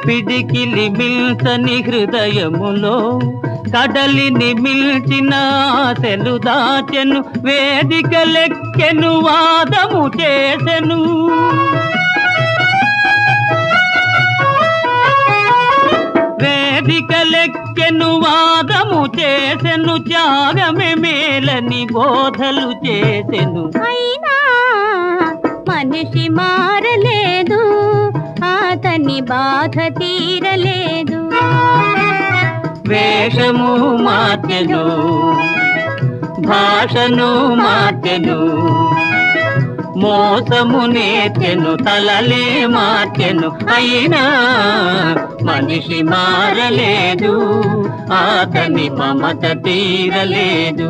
పిడికిలి మిల్చని హృదయములో కడలిని మిల్చిన ఆశలు దాచెను, వేదికలెక్కెను వాదము చేసెను. వేదికలెక్కెను వాదము చేసెను, త్యాగమే మేలని బోధలు చేసెను. అయినా మనిషి మారలేదు, అతని బాధ తీరలేదు. వేషము మార్చెను, భాషను మార్చెను, మోసము నేర్చెను, తలలే మార్చెను. అయినా మనిషి మారలేదు, అతని మమత తీరలేదు.